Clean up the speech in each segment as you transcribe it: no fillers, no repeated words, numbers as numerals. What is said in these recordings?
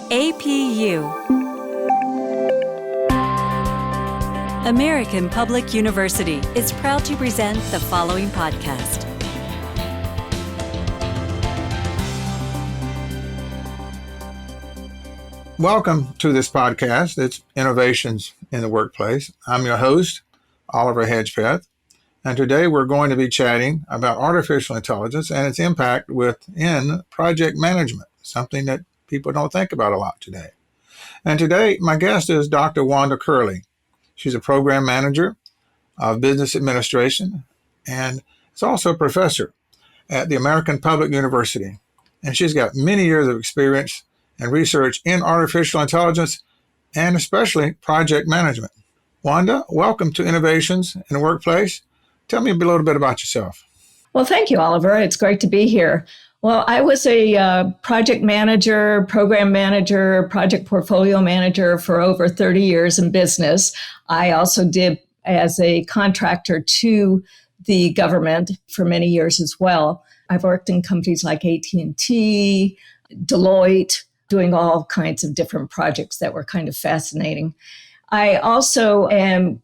APU, American Public University, is proud to present the following podcast. Welcome to this podcast. It's Innovations in the Workplace. I'm your host, Oliver Hedgepeth, and today we're going to be chatting about artificial intelligence and its impact within project management, something that people don't think about a lot today. And today, my guest is Dr. Wanda Curlee. She's a program manager of business administration and is also a professor at the American Public University. And she's got many years of experience and research in artificial intelligence and especially project management. Wanda, welcome to Innovations in the Workplace. Tell me a little bit about yourself. Well, thank you, Oliver. It's great to be here. Well, I was a project manager, program manager, project portfolio manager for over 30 years in business. I also did as a contractor to the government for many years as well. I've worked in companies like AT&T, Deloitte, doing all kinds of different projects that were kind of fascinating. I also am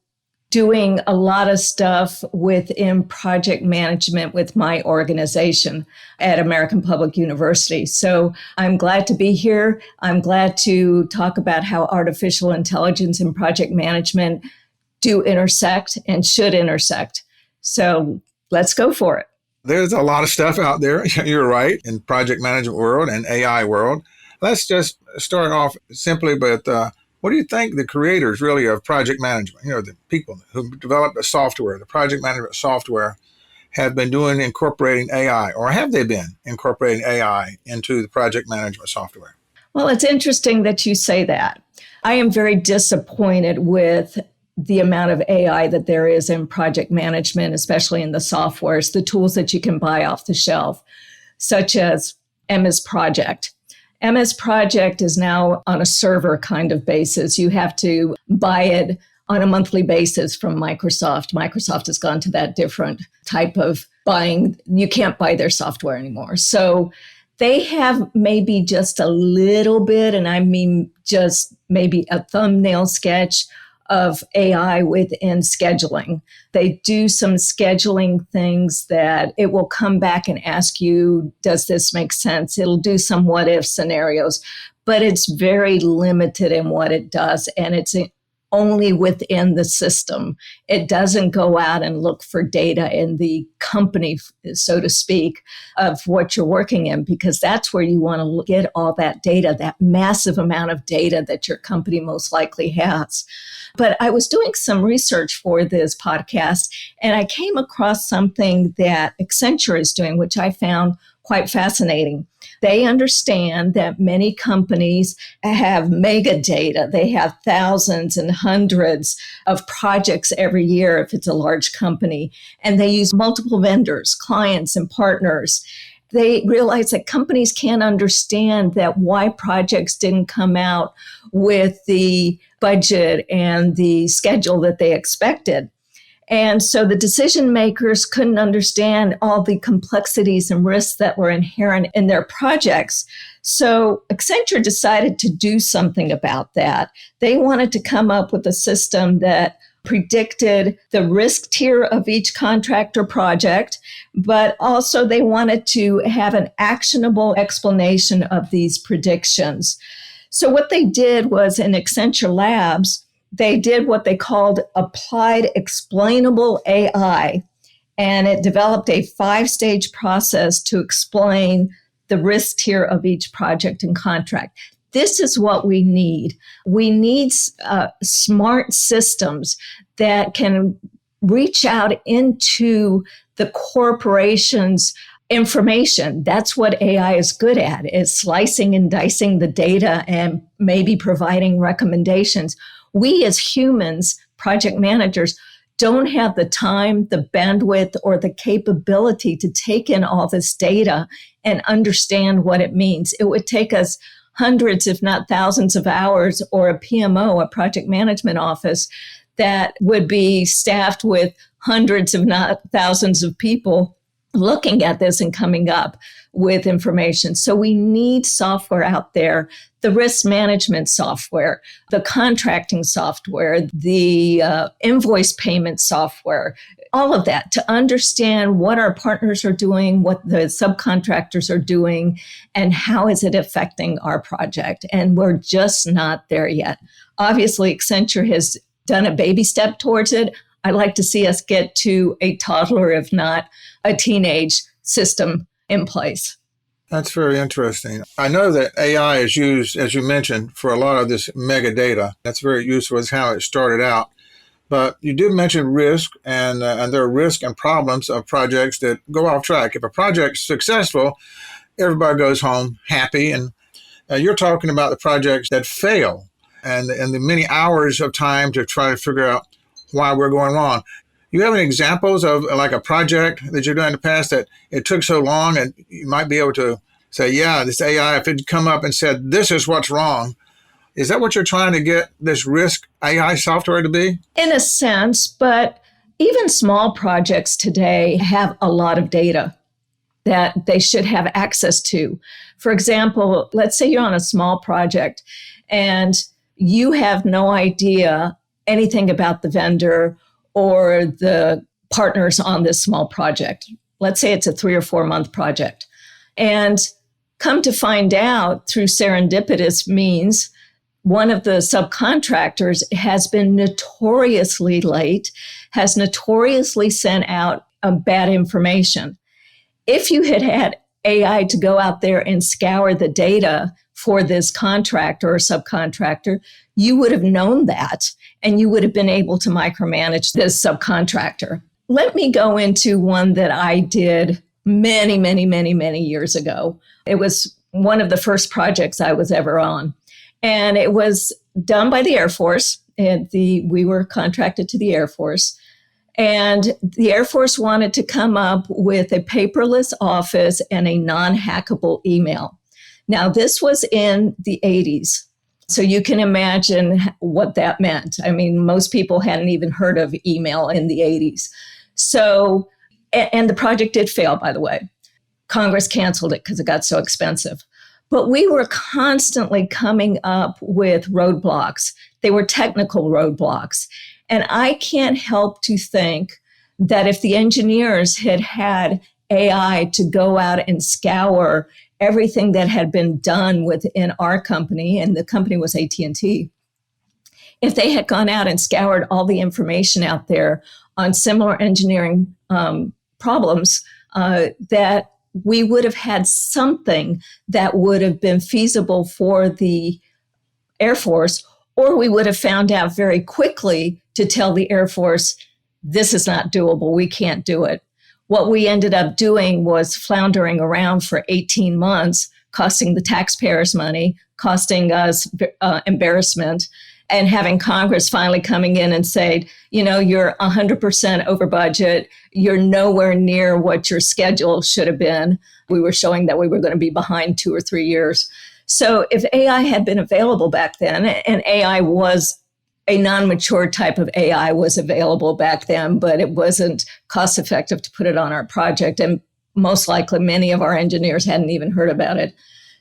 doing a lot of stuff within project management with my organization at American Public University. So I'm glad to be here. I'm glad to talk about how artificial intelligence and project management do intersect and should intersect. So let's go for it. There's a lot of stuff out there, you're right, in project management world and AI world. Let's just start off simply with what do you think the creators really of project management, the people who developed the software, the project management software, have been doing incorporating AI, or have they been incorporating AI into the project management software? Well, it's interesting that you say that. I am very disappointed with the amount of AI that there is in project management, especially in the softwares, the tools that you can buy off the shelf, such as MS Project. MS Project is now on a server kind of basis. You have to buy it on a monthly basis from Microsoft. Microsoft has gone to that different type of buying. You can't buy their software anymore. So they have maybe just a little bit, and I mean just maybe a thumbnail sketch of AI within scheduling. They do some scheduling things that it will come back and ask you, does this make sense? It'll do some what if scenarios, but it's very limited in what it does. And it's only within the system. It doesn't go out and look for data in the company, so to speak, of what you're working in, because that's where you want to get all that data, that massive amount of data that your company most likely has. But I was doing some research for this podcast, and I came across something that Accenture is doing, which I found quite fascinating. They understand that many companies have mega data. They have thousands and hundreds of projects every year if it's a large company, and they use multiple vendors, clients, and partners. They realize that companies can't understand that why projects didn't come out with the budget and the schedule that they expected. And so the decision makers couldn't understand all the complexities and risks that were inherent in their projects. So Accenture decided to do something about that. They wanted to come up with a system that predicted the risk tier of each contract or project, but also they wanted to have an actionable explanation of these predictions. So what they did was in Accenture Labs, they did what they called applied explainable AI, and it developed a 5-stage process to explain the risk tier of each project and contract. This is what we need. We need smart systems that can reach out into the corporation's information. That's what AI is good at, is slicing and dicing the data and maybe providing recommendations. We as humans, project managers, don't have the time, the bandwidth, or the capability to take in all this data and understand what it means. It would take us hundreds, if not thousands of hours, or a PMO, a project management office, that would be staffed with hundreds, if not thousands of people looking at this and coming up with information. So we need software out there, the risk management software, the contracting software, the invoice payment software, all of that to understand what our partners are doing, what the subcontractors are doing, and how is it affecting our project. And we're just not there yet. Obviously, Accenture has done a baby step towards it. I'd like to see us get to a toddler, if not a teenage system in place. That's very interesting. I know that AI is used, as you mentioned, for a lot of this mega data. That's very useful. Is how it started out. But you did mention risk, and there are risks and problems of projects that go off track. If a project's successful, everybody goes home happy. And you're talking about the projects that fail and the many hours of time to try to figure out why we're going wrong. You have any examples of like a project that you've done in the past that it took so long, and you might be able to say, yeah, this AI, if it come up and said, this is what's wrong, is that what you're trying to get this risk AI software to be? In a sense, but even small projects today have a lot of data that they should have access to. For example, let's say you're on a small project and you have no idea anything about the vendor or the partners on this small project. Let's say it's a 3 or 4 month project. And come to find out through serendipitous means, one of the subcontractors has been notoriously late, has notoriously sent out bad information. If you had had AI to go out there and scour the data for this contractor or subcontractor, you would have known that, and you would have been able to micromanage this subcontractor. Let me go into one that I did many years ago. It was one of the first projects I was ever on. And it was done by the Air Force. And we were contracted to the Air Force. And the Air Force wanted to come up with a paperless office and a non-hackable email. Now, this was in the 80s. So you can imagine what that meant. I mean, most people hadn't even heard of email in the 80s. So, and the project did fail, by the way. Congress canceled it because it got so expensive. But we were constantly coming up with roadblocks. They were technical roadblocks. And I can't help to think that if the engineers had had AI to go out and scour everything that had been done within our company, and the company was AT&T, if they had gone out and scoured all the information out there on similar engineering problems, that we would have had something that would have been feasible for the Air Force, or we would have found out very quickly to tell the Air Force, this is not doable, we can't do it. What we ended up doing was floundering around for 18 months, costing the taxpayers money, costing us embarrassment, and having Congress finally coming in and say, you know, you're 100% over budget. You're nowhere near what your schedule should have been. We were showing that we were going to be behind 2 or 3 years. So if AI had been available back then, and AI was a non-mature type of AI was available back then, but it wasn't cost effective to put it on our project. And most likely many of our engineers hadn't even heard about it.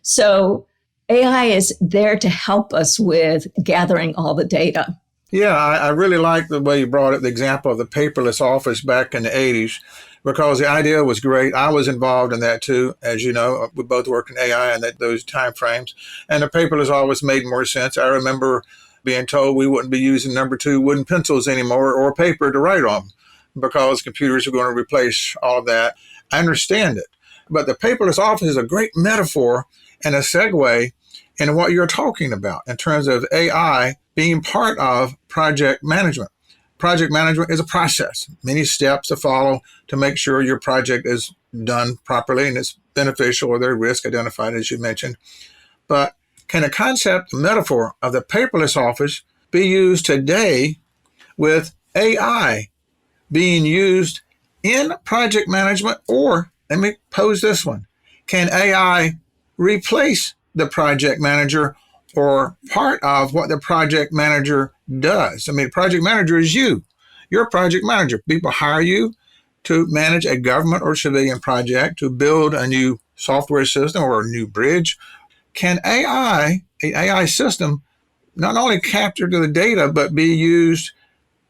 So AI is there to help us with gathering all the data. Yeah, I really like the way you brought up the example of the paperless office back in the 80s, because the idea was great. I was involved in that too. As you know, we both worked in AI and those time frames. And the paperless always made more sense. I remember being told we wouldn't be using number 2 wooden pencils anymore or paper to write on because computers are going to replace all of that. I understand it. But the paperless office is a great metaphor and a segue into what you're talking about in terms of AI being part of project management. Project management is a process, many steps to follow to make sure your project is done properly and it's beneficial or there are risks identified, as you mentioned. But can a concept, metaphor of the paperless office be used today with AI being used in project management? Or, let me pose this one, can AI replace the project manager or part of what the project manager does? I mean, project manager is you. You're a project manager. People hire you. to manage a government or civilian project, to build a new software system or a new bridge? Can an AI system, not only capture the data, but be used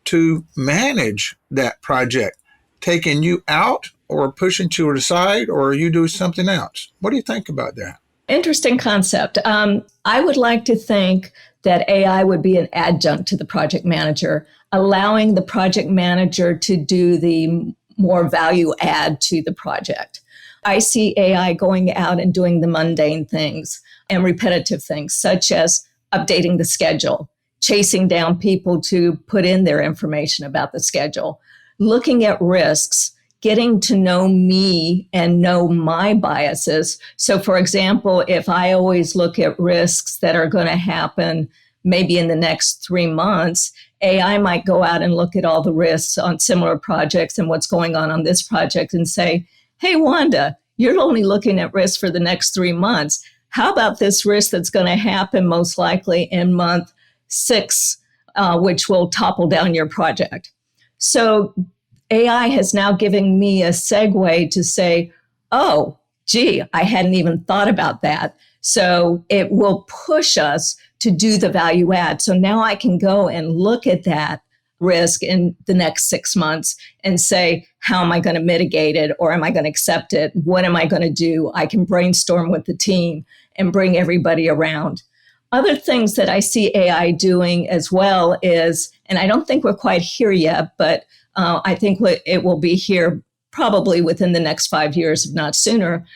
to manage that project, taking you out or pushing to the side, or you do something else? What do you think about that? Interesting concept. I would like to think that AI would be an adjunct to the project manager, allowing the project manager to do the more value add to the project. I see AI going out and doing the mundane things and repetitive things, such as updating the schedule, chasing down people to put in their information about the schedule, looking at risks, getting to know me and know my biases. So, for example, if I always look at risks that are going to happen maybe in the next 3 months, AI might go out and look at all the risks on similar projects and what's going on this project and say, hey, Wanda, you're only looking at risk for the next 3 months. How about this risk that's going to happen most likely in month 6, which will topple down your project? So AI has now given me a segue to say, oh, gee, I hadn't even thought about that. So it will push us to do the value add. So now I can go and look at that risk in the next 6 months and say, how am I going to mitigate it? Or am I going to accept it? What am I going to do? I can brainstorm with the team and bring everybody around. Other things that I see AI doing as well is, and I don't think we're quite here yet, but I think it will be here probably within the next 5 years, if not sooner,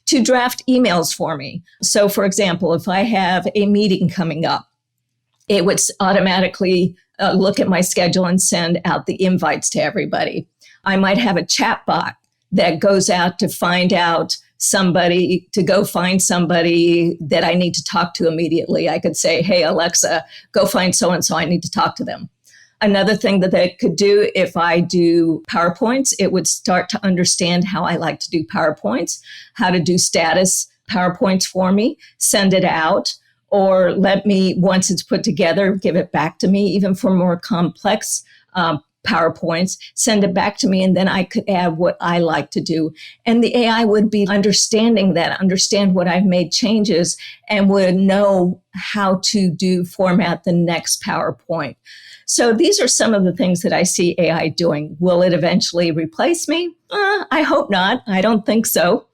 to draft emails for me. So, for example, if I have a meeting coming up, it would automatically look at my schedule and send out the invites to everybody. I might have a chat bot that goes out to find out somebody, to go find somebody that I need to talk to immediately. I could say, hey, Alexa, go find so-and-so, I need to talk to them. Another thing that they could do, if I do PowerPoints, it would start to understand how I like to do PowerPoints, how to do status PowerPoints for me, send it out, or let me, once it's put together, give it back to me, even for more complex PowerPoints, send it back to me, and then I could add what I like to do. And the AI would be understanding that, understand what I've made changes, and would know how to format the next PowerPoint. So these are some of the things that I see AI doing. Will it eventually replace me? I hope not. I don't think so.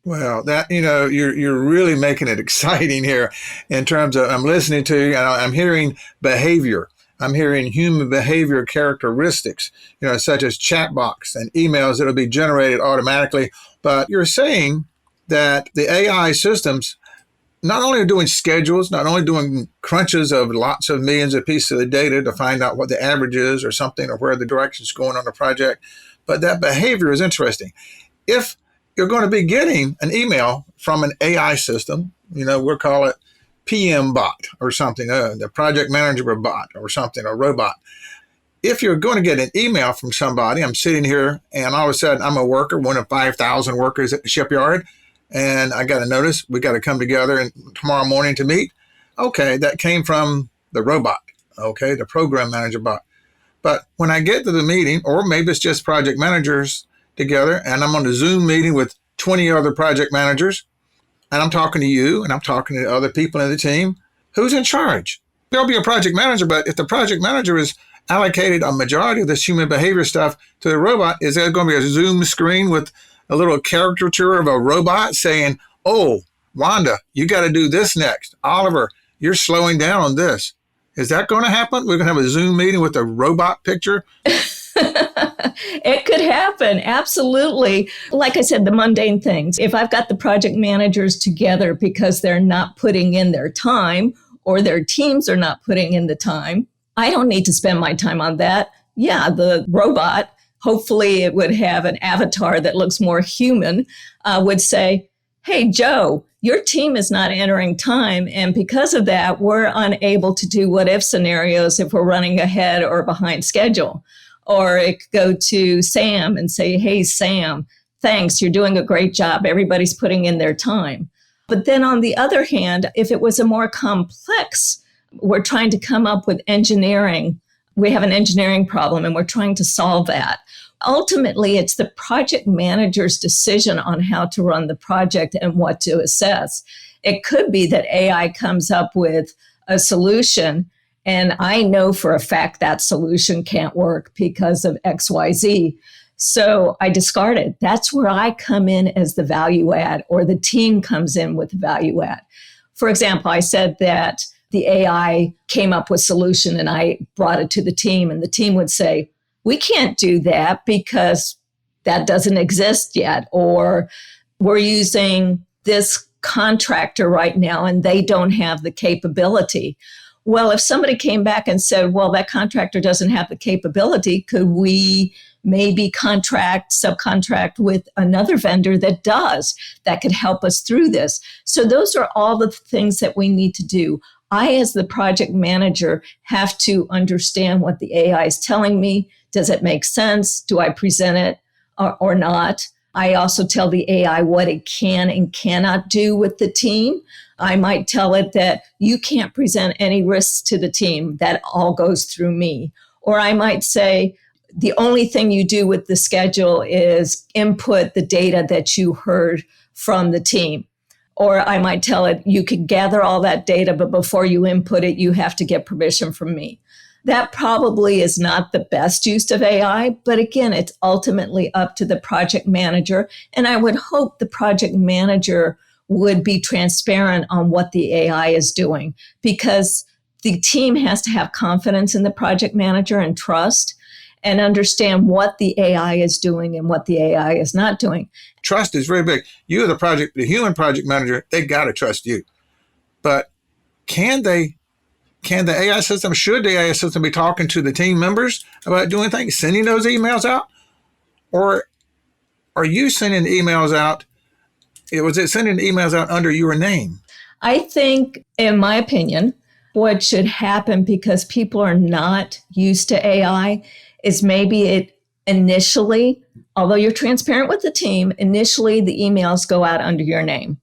Well, that, you're really making it exciting here in terms of, I'm listening to you and I'm hearing behavior. I'm hearing human behavior characteristics, such as chat box and emails that will be generated automatically. But you're saying that the AI systems not only are doing schedules, not only doing crunches of lots of millions of pieces of data to find out what the average is or something, or where the direction is going on the project, but that behavior is interesting. If you're going to be getting an email from an AI system, we'll call it PM bot or something, the project manager bot or something, a robot. If you're going to get an email from somebody, I'm sitting here and all of a sudden I'm a worker, one of 5,000 workers at the shipyard, and I got a notice, we got to come together and tomorrow morning to meet. Okay, that came from the robot, okay, the program manager bot. But when I get to the meeting, or maybe it's just project managers together, and I'm on a Zoom meeting with 20 other project managers, and I'm talking to you, and I'm talking to other people in the team, who's in charge? There'll be a project manager, but if the project manager is allocated a majority of this human behavior stuff to the robot, is there going to be a Zoom screen with a little caricature of a robot saying, oh, Wanda, you got to do this next. Oliver, you're slowing down on this. Is that going to happen? We're going to have a Zoom meeting with a robot picture? It could happen. Absolutely. Like I said, the mundane things. If I've got the project managers together because they're not putting in their time, or their teams are not putting in the time, I don't need to spend my time on that. Yeah, the robot, hopefully it would have an avatar that looks more human, would say, hey, Joe, your team is not entering time. And because of that, we're unable to do what if scenarios if we're running ahead or behind schedule. Or it could go to Sam and say, hey, Sam, thanks, you're doing a great job. Everybody's putting in their time. But then on the other hand, if it was a more complex, we're trying to come up with engineering. We have an engineering problem and we're trying to solve that. ultimately, it's the project manager's decision on how to run the project and what to assess. It could be that AI comes up with a solution, and I know for a fact that solution can't work because of XYZ. So I discard it. That's where I come in as the value add, or the team comes in with the value add. For example, I said that the AI came up with a solution and I brought it to the team, and the team would say, we can't do that because that doesn't exist yet, or we're using this contractor right now and they don't have the capability. Well, if somebody came back and said, well, that contractor doesn't have the capability, could we maybe subcontract with another vendor that does, that could help us through this? So those are all the things that we need to do. I, as the project manager, have to understand what the AI is telling me. Does it make sense? Do I present it or not? I also tell the AI what it can and cannot do with the team. I might tell it that you can't present any risks to the team. That all goes through me. Or I might say, the only thing you do with the schedule is input the data that you heard from the team. Or I might tell it, you could gather all that data, but before you input it, you have to get permission from me. That probably is not the best use of AI, but again, it's ultimately up to the project manager. And I would hope the project manager would be transparent on what the AI is doing, because the team has to have confidence in the project manager and trust and understand what the AI is doing and what the AI is not doing. Trust is very big. You, the human project manager, they got to trust you. But should the AI system be talking to the team members about doing things, sending those emails out? Or are you sending the emails out? Was it sending the emails out under your name? I think, in my opinion, what should happen, because people are not used to AI, is maybe it initially, although you're transparent with the team, initially the emails go out under your name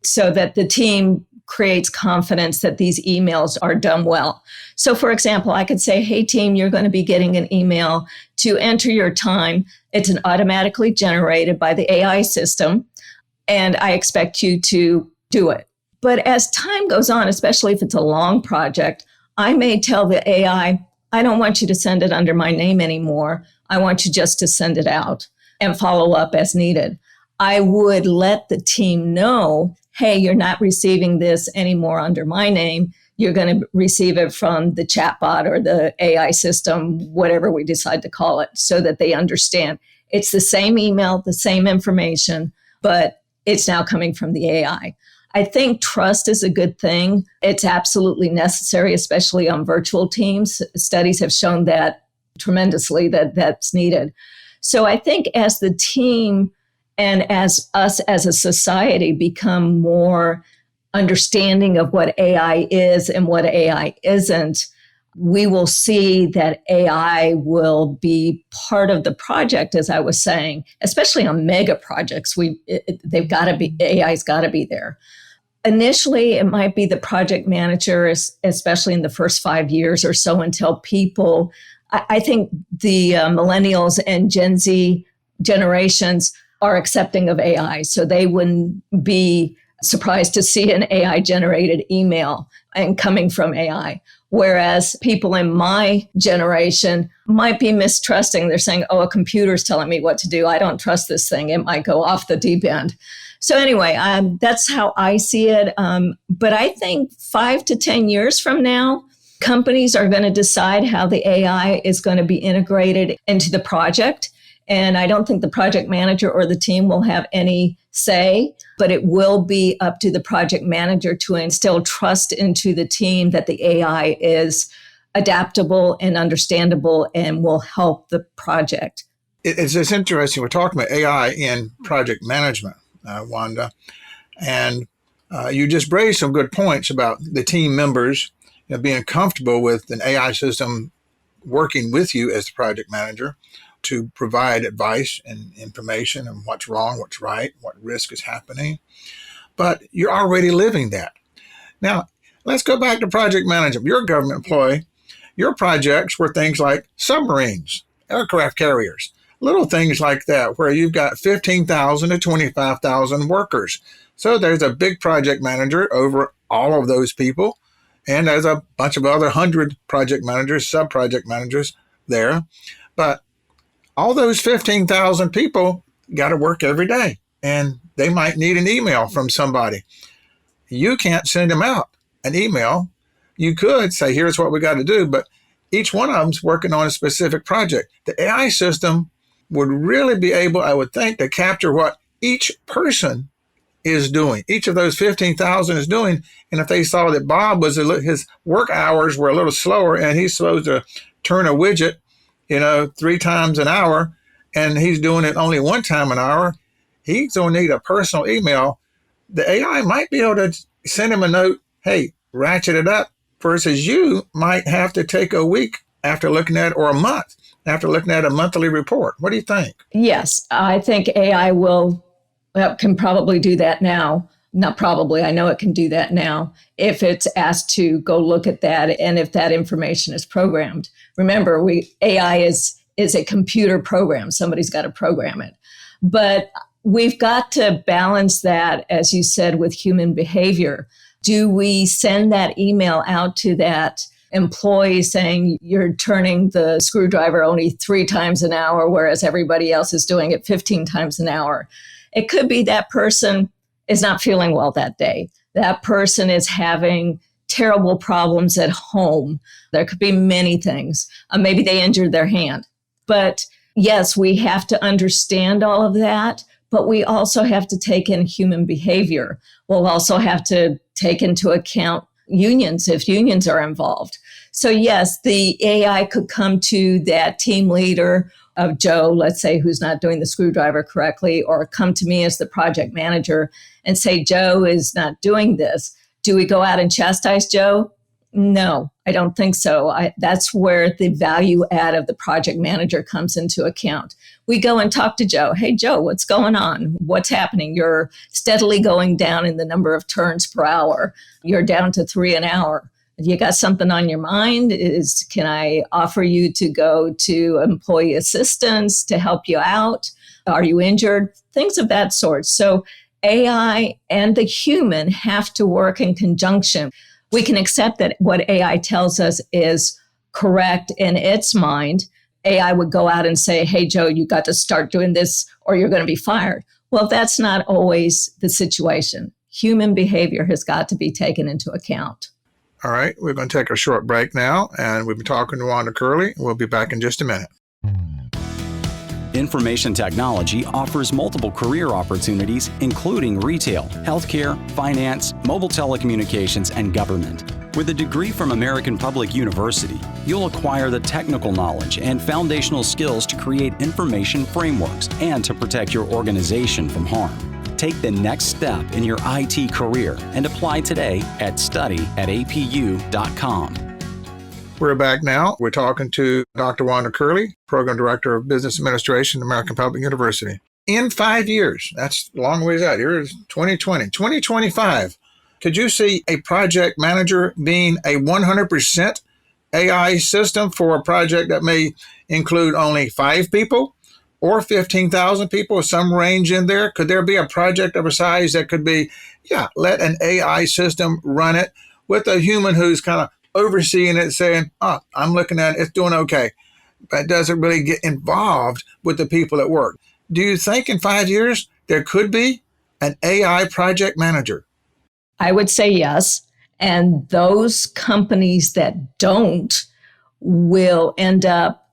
so that the team creates confidence that these emails are done well. So for example, I could say, hey team, you're going to be getting an email to enter your time. It's automatically generated by the AI system, and I expect you to do it. But as time goes on, especially if it's a long project, I may tell the AI, I don't want you to send it under my name anymore. I want you just to send it out and follow up as needed. I would let the team know, hey, you're not receiving this anymore under my name. You're going to receive it from the chatbot or the AI system, whatever we decide to call it, so that they understand it's the same email, the same information, but it's now coming from the AI. I think trust is a good thing. It's absolutely necessary, especially on virtual teams. Studies have shown that tremendously, that that's needed. So I think as the team and as us as a society become more understanding of what AI is and what AI isn't, we will see that AI will be part of the project, as I was saying, especially on mega projects. AI's got to be there. Initially, it might be the project manager, especially in the first 5 years or so, until people, I think the millennials and Gen Z generations are accepting of AI. So they wouldn't be surprised to see an AI-generated email and coming from AI. Whereas people in my generation might be mistrusting. They're saying, oh, a computer's telling me what to do. I don't trust this thing. It might go off the deep end. So anyway, that's how I see it. But I think 5 to 10 years from now, companies are going to decide how the AI is going to be integrated into the project. And I don't think the project manager or the team will have any say, but it will be up to the project manager to instill trust into the team that the AI is adaptable and understandable and will help the project. It's interesting. We're talking about AI in project management, Wanda, and you just raised some good points about the team members being comfortable with an AI system working with you as the project manager to provide advice and information on what's wrong, what's right, what risk is happening. But you're already living that. Now, let's go back to project management. You're a government employee. Your projects were things like submarines, aircraft carriers. little things like that, where you've got 15,000 to 25,000 workers. So there's a big project manager over all of those people. And there's a bunch of other 100 project managers, sub-project managers there. But all those 15,000 people got to work every day. And they might need an email from somebody. You can't send them out an email. You could say, here's what we got to do. But each one of them's working on a specific project. The AI system would really be able, I would think, to capture what each person is doing. Each of those 15,000 is doing. And if they saw that Bob was his work hours were a little slower and he's supposed to turn a widget, 3 times an hour, and he's doing it only 1 time an hour, he's going to need a personal email. The AI might be able to send him a note, hey, ratchet it up, versus you might have to take a week after looking at, or a month after looking at a monthly report. What do you think? Yes, I think AI can probably do that now. Not probably, I know it can do that now if it's asked to go look at that and if that information is programmed. Remember, AI is a computer program. Somebody's got to program it. But we've got to balance that, as you said, with human behavior. Do we send that email out to that employee saying you're turning the screwdriver only 3 times an hour, whereas everybody else is doing it 15 times an hour? It could be that person is not feeling well that day. That person is having terrible problems at home. There could be many things. Maybe they injured their hand. But yes, we have to understand all of that, but we also have to take in human behavior. We'll also have to take into account unions if unions are involved. So yes, the AI could come to that team leader of Joe, let's say, who's not doing the screwdriver correctly, or come to me as the project manager and say, Joe is not doing this. Do we go out and chastise Joe? No, I don't think so. That's where the value add of the project manager comes into account. We go and talk to Joe. Hey, Joe, what's going on? What's happening? You're steadily going down in the number of turns per hour. You're down to 3 an hour. You got something on your mind? Can I offer you to go to employee assistance to help you out? Are you injured? Things of that sort. So AI and the human have to work in conjunction. We can accept that what AI tells us is correct in its mind. AI would go out and say, hey, Joe, you got to start doing this or you're going to be fired. Well, that's not always the situation. Human behavior has got to be taken into account. All right, we're going to take a short break now, and we've been talking to Wanda Curlee. We'll be back in just a minute. Information technology offers multiple career opportunities, including retail, healthcare, finance, mobile telecommunications, and government. With a degree from American Public University, you'll acquire the technical knowledge and foundational skills to create information frameworks and to protect your organization from harm. Take the next step in your IT career and apply today at study@apu.com. We're back now. We're talking to Dr. Wanda Curlee, Program Director of Business Administration at American Public University. In 5 years, that's a long ways out. Here's 2020, 2025. Could you see a project manager being a 100% AI system for a project that may include only 5 people? Or 15,000 people, some range in there? Could there be a project of a size that could be, let an AI system run it with a human who's kind of overseeing it, saying, I'm looking at it, it's doing okay, but doesn't really get involved with the people at work. Do you think in 5 years there could be an AI project manager? I would say yes. And those companies that don't will end up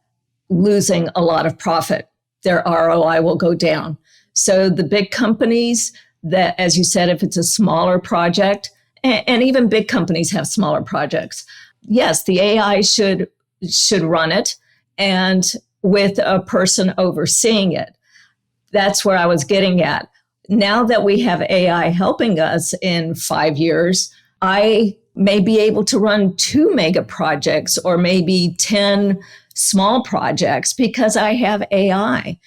losing a lot of profit. Their ROI will go down. So the big companies that, as you said, if it's a smaller project, and even big companies have smaller projects, yes, the AI should run it, and with a person overseeing it. That's where I was getting at. Now that we have AI helping us in 5 years, I may be able to run 2 mega projects or maybe 10 small projects because I have AI.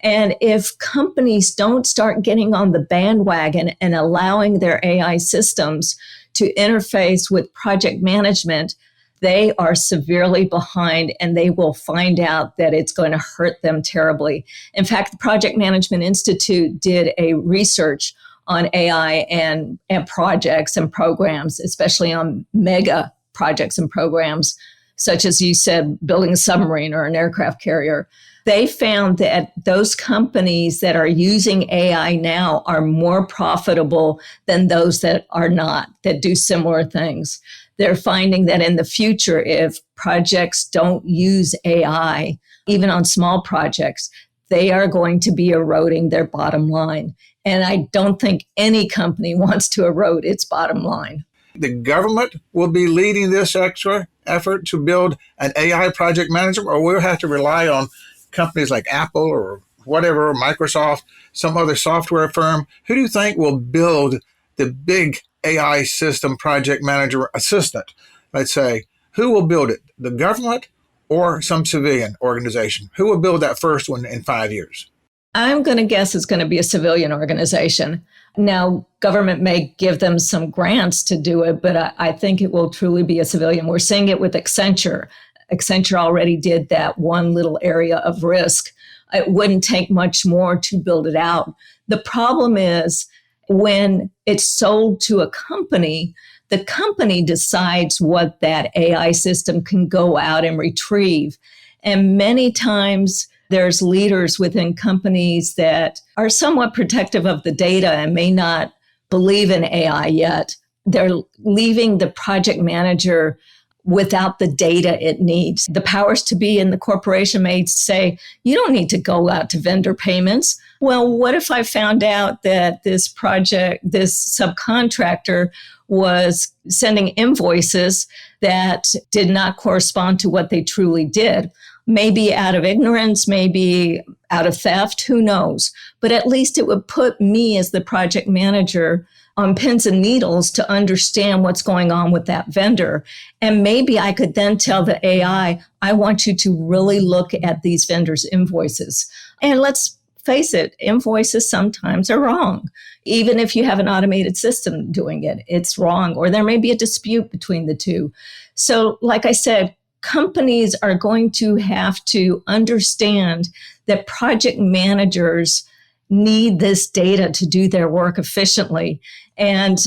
And if companies don't start getting on the bandwagon and allowing their AI systems to interface with project management, they are severely behind and they will find out that it's going to hurt them terribly. In fact, the Project Management Institute did a research on AI and projects and programs, especially on mega projects and programs, such as you said, building a submarine or an aircraft carrier. They found that those companies that are using AI now are more profitable than those that are not, that do similar things. They're finding that in the future, if projects don't use AI, even on small projects, they are going to be eroding their bottom line. And I don't think any company wants to erode its bottom line. The government will be leading this extra effort to build an AI project manager, or we'll have to rely on companies like Apple or whatever, Microsoft, some other software firm. Who do you think will build the big AI system project manager assistant? Let's say, who will build it? The government or some civilian organization? Who will build that first one in 5 years? I'm going to guess it's going to be a civilian organization. Now, government may give them some grants to do it, but I think it will truly be a civilian. We're seeing it with Accenture. Accenture already did that one little area of risk. It wouldn't take much more to build it out. The problem is when it's sold to a company, the company decides what that AI system can go out and retrieve. And many times there's leaders within companies that are somewhat protective of the data and may not believe in AI yet. They're leaving the project manager without the data it needs. The powers to be in the corporation may say, you don't need to go out to vendor payments. Well, what if I found out that this subcontractor was sending invoices that did not correspond to what they truly did? Maybe out of ignorance, maybe out of theft, who knows? But at least it would put me as the project manager on pins and needles to understand what's going on with that vendor. And maybe I could then tell the AI, I want you to really look at these vendors' invoices. And let's face it, invoices sometimes are wrong. Even if you have an automated system doing it, it's wrong. Or there may be a dispute between the two. So like I said, companies are going to have to understand that project managers need this data to do their work efficiently. And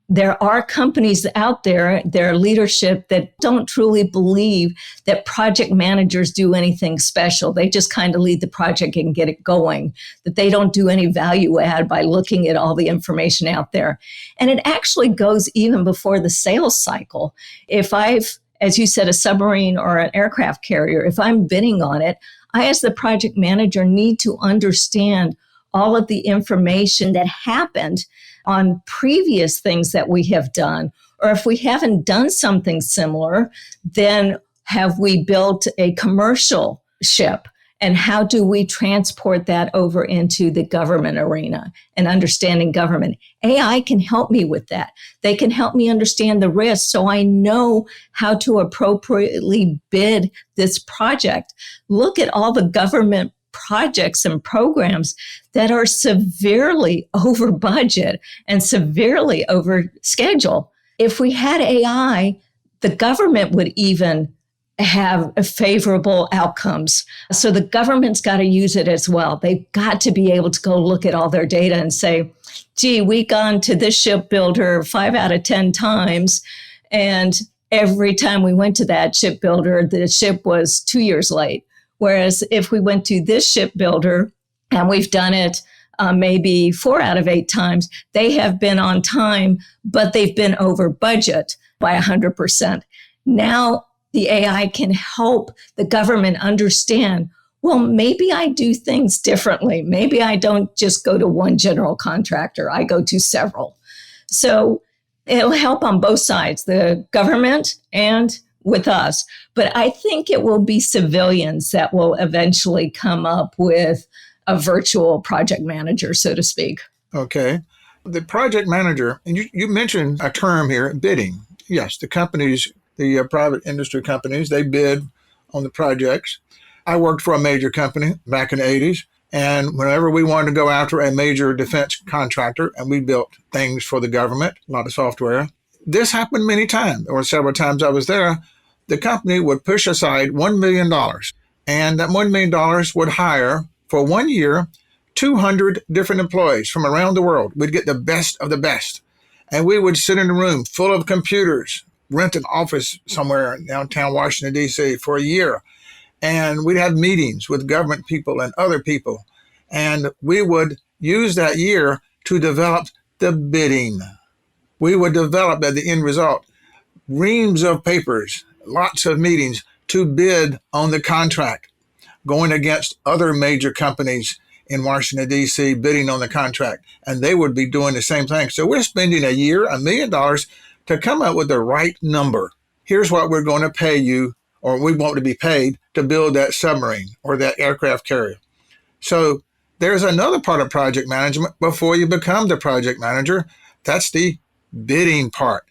there are companies out there, their leadership, that don't truly believe that project managers do anything special. They just kind of lead the project and get it going, that they don't do any value add by looking at all the information out there. And it actually goes even before the sales cycle. If I've, as you said, a submarine or an aircraft carrier, if I'm bidding on it, I, as the project manager, need to understand all of the information that happened on previous things that we have done. Or if we haven't done something similar, then have we built a commercial ship? And how do we transport that over into the government arena and understanding government? AI can help me with that. They can help me understand the risks so I know how to appropriately bid this project. Look at all the government projects and programs that are severely over budget and severely over schedule. If we had AI, the government would even have favorable outcomes. So the government's got to use it as well. They've got to be able to go look at all their data and say, gee, we've gone to this shipbuilder 5 out of 10 times. And every time we went to that shipbuilder, the ship was 2 years late. Whereas if we went to this shipbuilder and we've done it maybe 4 out of 8 times, they have been on time, but they've been over budget by 100%. Now, the AI can help the government understand, well, maybe I do things differently. Maybe I don't just go to one general contractor. I go to several. So it'll help on both sides, the government and with us. But I think it will be civilians that will eventually come up with a virtual project manager, so to speak. Okay. The project manager, and you mentioned a term here, bidding. Yes, the companies, the private industry companies, they bid on the projects. I worked for a major company back in the 80s, and whenever we wanted to go after a major defense contractor, and we built things for the government, a lot of software, this happened many times, or several times I was there, the company would push aside $1 million, and that $1 million would hire for 1 year 200 different employees from around the world. We'd get the best of the best. And we would sit in a room full of computers, rent an office somewhere in downtown Washington, D.C. for a year. And we'd have meetings with government people and other people. And we would use that year to develop the bidding. We would develop at the end result reams of papers, lots of meetings to bid on the contract, going against other major companies in Washington, D.C., bidding on the contract. And they would be doing the same thing. So we're spending a year, $1 million, to come up with the right number. Here's what we're going to pay you, or we want to be paid, to build that submarine or that aircraft carrier. So there's another part of project management before you become the project manager. That's the bidding part.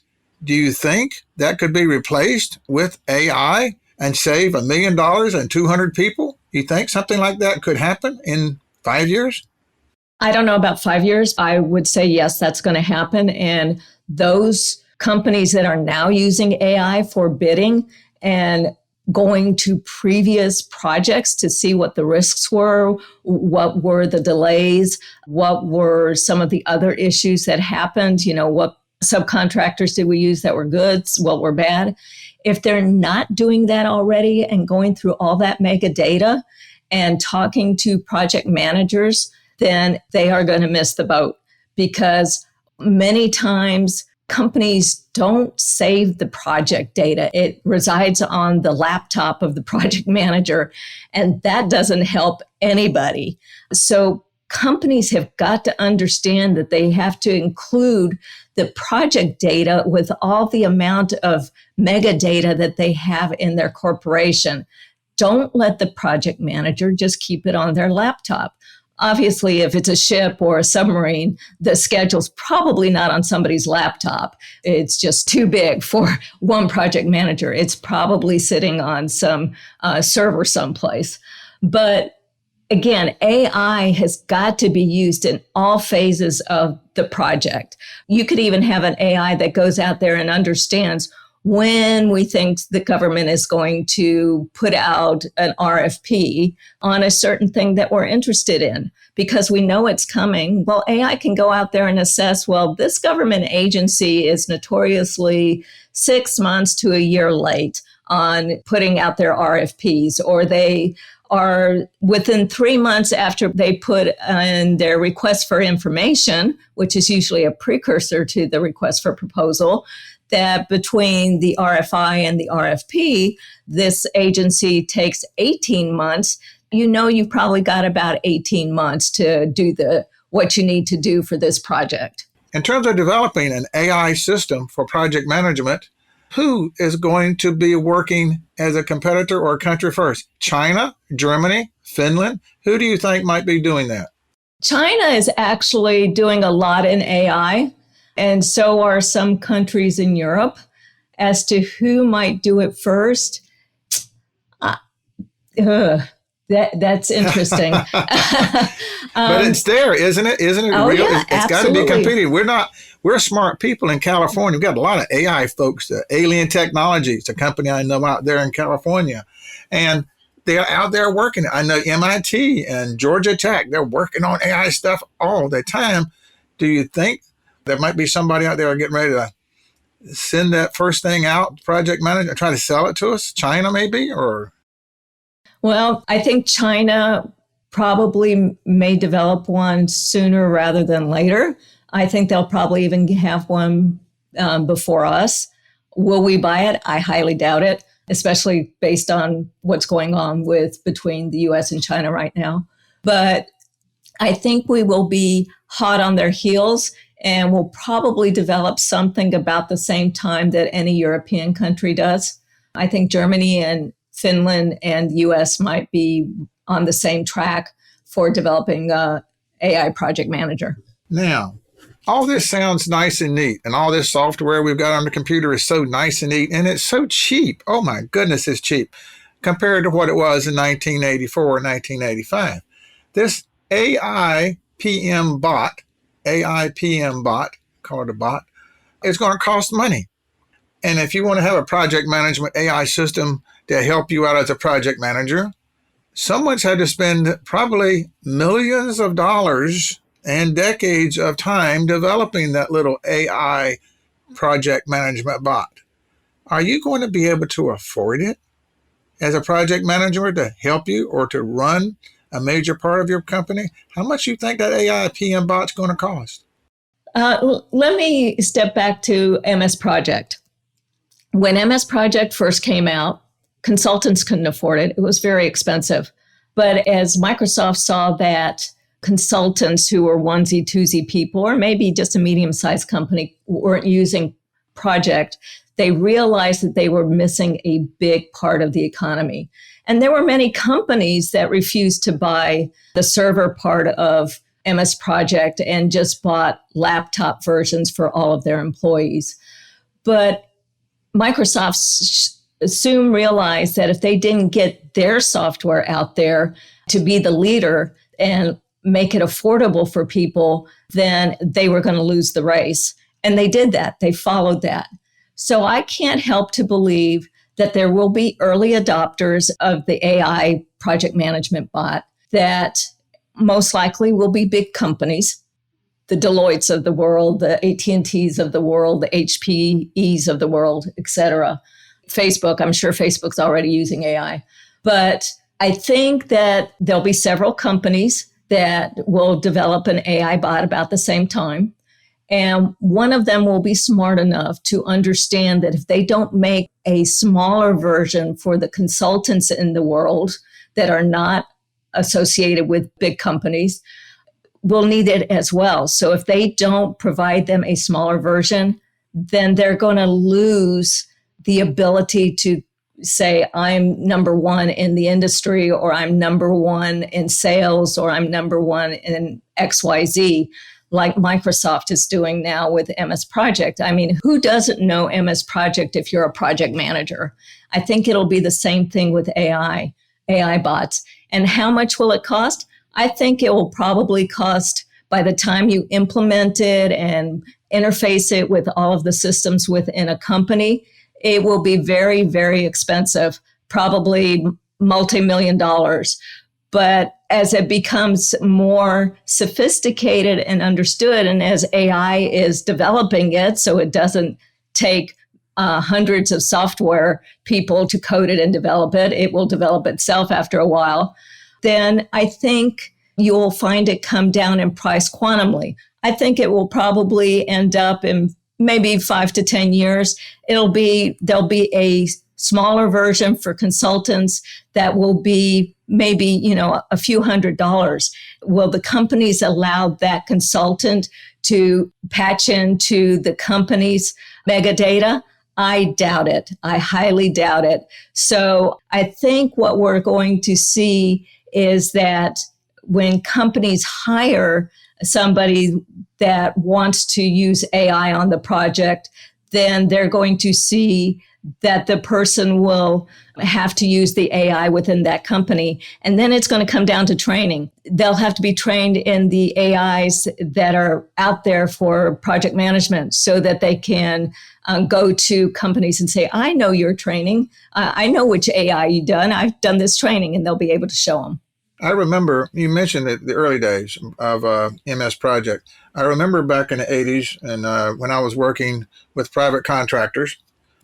Do you think that could be replaced with AI and save $1 million and 200 people? You think something like that could happen in 5 years? I don't know about 5 years. I would say, yes, that's going to happen. And those companies that are now using AI for bidding and going to previous projects to see what the risks were, what were the delays, what were some of the other issues that happened, what subcontractors did we use that were good, what were bad. If they're not doing that already and going through all that mega data and talking to project managers, then they are going to miss the boat, because many times companies don't save the project data. It resides on the laptop of the project manager, and that doesn't help anybody. So companies have got to understand that they have to include the project data with all the amount of metadata that they have in their corporation. Don't let the project manager just keep it on their laptop. Obviously, if it's a ship or a submarine, the schedule's probably not on somebody's laptop. It's just too big for one project manager. It's probably sitting on some server someplace. But again, AI has got to be used in all phases of the project. You could even have an AI that goes out there and understands when we think the government is going to put out an RFP on a certain thing that we're interested in, because we know it's coming. Well, AI can go out there and assess, well, this government agency is notoriously 6 months to a year late on putting out their RFPs, or they are within 3 months after they put in their request for information, which is usually a precursor to the request for proposal, that between the RFI and the RFP, this agency takes 18 months. You've probably got about 18 months to do what you need to do for this project. In terms of developing an AI system for project management, who is going to be working as a competitor or a country first? China, Germany, Finland? Who do you think might be doing that? China is actually doing a lot in AI, and so are some countries in Europe. As to who might do it first, that's interesting. But it's there, isn't it? Isn't it real? Yeah, it's got to be competing. We're smart people in California. We've got a lot of AI folks. Alien Technologies, a company I know out there in California. And they're out there working. I know MIT and Georgia Tech, they're working on AI stuff all the time. Do you think there might be somebody out there getting ready to send that first thing out, project manager, and try to sell it to us? China maybe, or? Well, I think China probably may develop one sooner rather than later. I think they'll probably even have one before us. Will we buy it? I highly doubt it, especially based on what's going on between the U.S. and China right now. But I think we will be hot on their heels, and we'll probably develop something about the same time that any European country does. I think Germany and Finland and the U.S. might be on the same track for developing a AI project manager. Now, all this sounds nice and neat, and all this software we've got on the computer is so nice and neat, and it's so cheap. Oh my goodness, it's cheap compared to what it was in 1984 or 1985. This AI PM bot, call it a bot, is going to cost money. And if you want to have a project management AI system to help you out as a project manager, someone's had to spend probably millions of dollars and decades of time developing that little AI project management bot. Are you going to be able to afford it as a project manager to help you or to run a major part of your company? How much do you think that AI PM bot's going to cost? Let me step back to MS Project. When MS Project first came out, consultants couldn't afford it. It was very expensive. But as Microsoft saw that consultants who were onesie, twosie people, or maybe just a medium-sized company, weren't using Project, they realized that they were missing a big part of the economy. And there were many companies that refused to buy the server part of MS Project and just bought laptop versions for all of their employees. But Microsoft soon realized that if they didn't get their software out there to be the leader and make it affordable for people, then they were going to lose the race. And they did that. They followed that. So I can't help to believe that there will be early adopters of the AI project management bot that most likely will be big companies, the Deloittes of the world, the AT&Ts of the world, the HPEs of the world, et cetera. Facebook, I'm sure Facebook's already using AI. But I think that there'll be several companies that will develop an AI bot about the same time. And one of them will be smart enough to understand that if they don't make a smaller version for the consultants in the world that are not associated with big companies, will need it as well. So if they don't provide them a smaller version, then they're going to lose the ability to say, I'm number one in the industry, or I'm number one in sales, or I'm number one in XYZ, like Microsoft is doing now with MS Project. I mean, who doesn't know MS Project if you're a project manager? I think it'll be the same thing with AI bots. And how much will it cost? I think it will probably cost, by the time you implement it and interface it with all of the systems within a company, it will be very, very expensive, probably multi-million dollars. But as it becomes more sophisticated and understood, and as AI is developing it, so it doesn't take hundreds of software people to code it and develop it, it will develop itself after a while, then I think you'll find it come down in price quantumly. I think it will probably end up in maybe 5 to 10 years. There'll be a smaller version for consultants that will be maybe, a few $100s. Will the companies allow that consultant to patch into the company's metadata? I doubt it. I highly doubt it. So I think what we're going to see is that when companies hire somebody that wants to use AI on the project, then they're going to see that the person will have to use the AI within that company. And then it's going to come down to training. They'll have to be trained in the AIs that are out there for project management so that they can go to companies and say, I know your training. I know which AI you've done. I've done this training, and they'll be able to show them. I remember you mentioned the early days of MS Project. I remember back in the 80s and when I was working with private contractors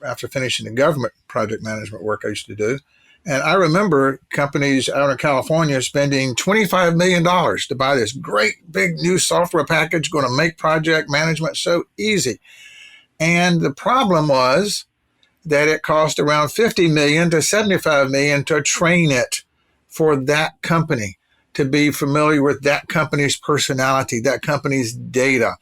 after finishing the government project management work I used to do. And I remember companies out in California spending $25 million to buy this great big new software package going to make project management so easy. And the problem was that it cost around $50 million to $75 million to train it for that company, to be familiar with that company's personality, that company's data,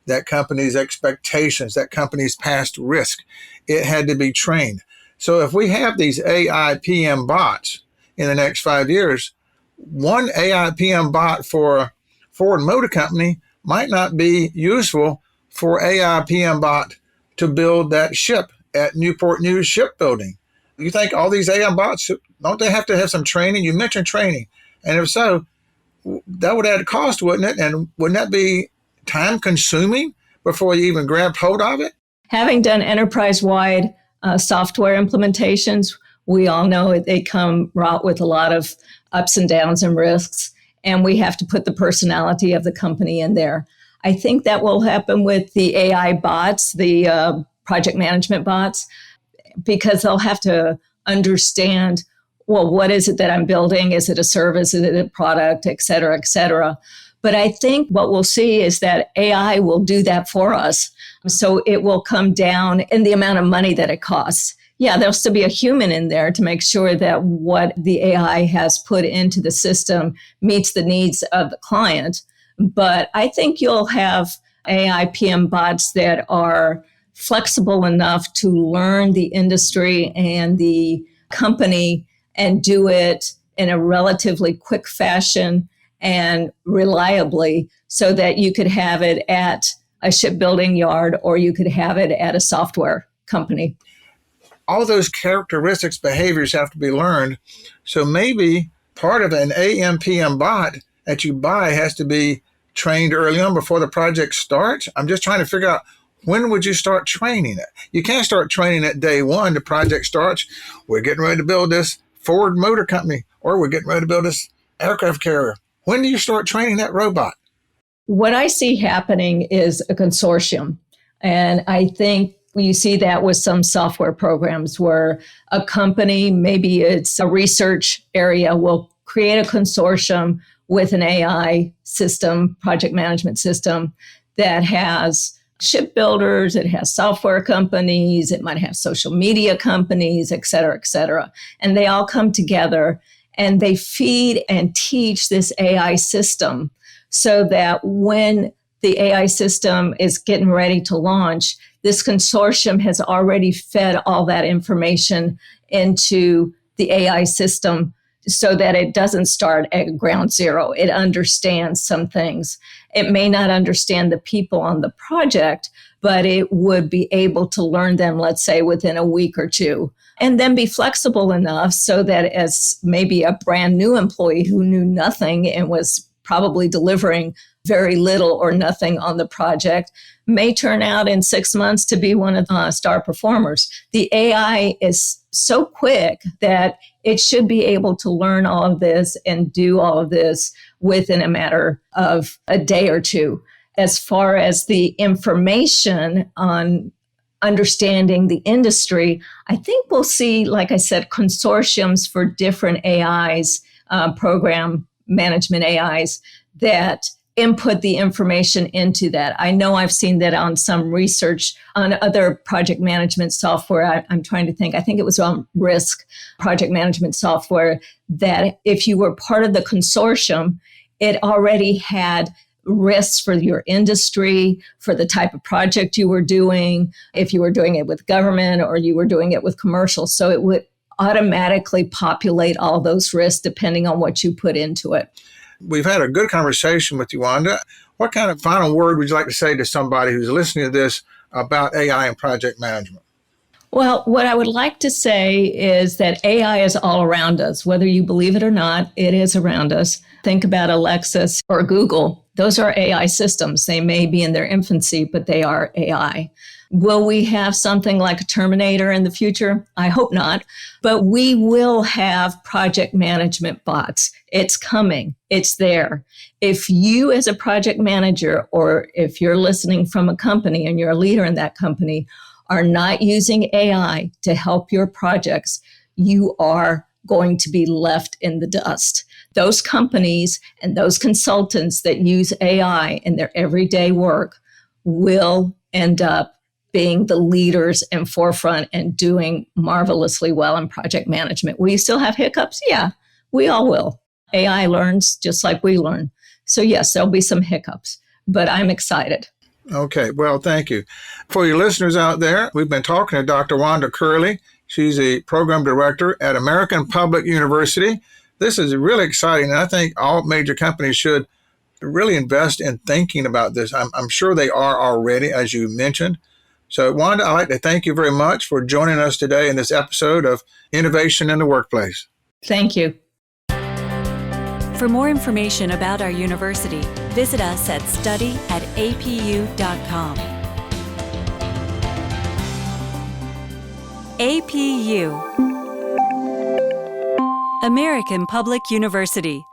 that company's expectations, that company's past risk. It had to be trained. So if we have these AI PM bots in the next 5 years, one AI PM bot for a Ford Motor Company might not be useful for AI PM bot to build that ship at Newport News Shipbuilding. You think all these AI bots, don't they have to have some training? You mentioned training. And if so, that would add a cost, wouldn't it? And wouldn't that be time consuming before you even grabbed hold of it? Having done enterprise-wide software implementations, we all know they come wrought with a lot of ups and downs and risks, and we have to put the personality of the company in there. I think that will happen with the AI bots, the project management bots, because they'll have to understand, well, what is it that I'm building? Is it a service? Is it a product, et cetera, et cetera? But I think what we'll see is that AI will do that for us. So it will come down in the amount of money that it costs. Yeah, there'll still be a human in there to make sure that what the AI has put into the system meets the needs of the client. But I think you'll have AI PM bots that are flexible enough to learn the industry and the company and do it in a relatively quick fashion and reliably, so that you could have it at a shipbuilding yard or you could have it at a software company. All those characteristics, behaviors have to be learned. So maybe part of an AM/PM bot that you buy has to be trained early on before the project starts. I'm just trying to figure out, when would you start training it? You can't start training it day one. The project starts. We're getting ready to build this Ford Motor Company, or we're getting ready to build this aircraft carrier. When do you start training that robot? What I see happening is a consortium. And I think you see that with some software programs where a company, maybe it's a research area, will create a consortium with an AI system, project management system, that has shipbuilders, it has software companies, it might have social media companies, et cetera, et cetera. And they all come together and they feed and teach this AI system so that when the AI system is getting ready to launch, this consortium has already fed all that information into the AI system so that it doesn't start at ground zero. It understands some things. It may not understand the people on the project, but it would be able to learn them, let's say, within a week or two, and then be flexible enough so that as maybe a brand new employee who knew nothing and was probably delivering very little or nothing on the project may turn out in 6 months to be one of the star performers. The AI is so quick that it should be able to learn all of this and do all of this within a matter of a day or two. As far as the information on understanding the industry, I think we'll see, like I said, consortiums for different AIs, program management AIs, that input the information into that. I know I've seen that on some research on other project management software. I'm trying to think, I think it was on Risk project management software, that if you were part of the consortium, it already had risks for your industry, for the type of project you were doing, if you were doing it with government or you were doing it with commercial. So it would automatically populate all those risks depending on what you put into it. We've had a good conversation with you, Wanda. What kind of final word would you like to say to somebody who's listening to this about AI and project management? Well, what I would like to say is that AI is all around us. Whether you believe it or not, it is around us. Think about Alexa or Google. Those are AI systems. They may be in their infancy, but they are AI. Will we have something like a Terminator in the future? I hope not. But we will have project management bots. It's coming. It's there. If you as a project manager, or if you're listening from a company and you're a leader in that company, are not using AI to help your projects, you are going to be left in the dust. Those companies and those consultants that use AI in their everyday work will end up being the leaders and forefront and doing marvelously well in project management. Will you still have hiccups? Yeah, we all will. AI learns just like we learn. So yes, there'll be some hiccups, but I'm excited. Okay, well, thank you. For your listeners out there, we've been talking to Dr. Wanda Curlee. She's a program director at American Public University. This is really exciting, and I think all major companies should really invest in thinking about this. I'm sure they are already, as you mentioned. So, Wanda, I'd like to thank you very much for joining us today in this episode of Innovation in the Workplace. Thank you. For more information about our university, visit us at study@apu.com. APU. American Public University.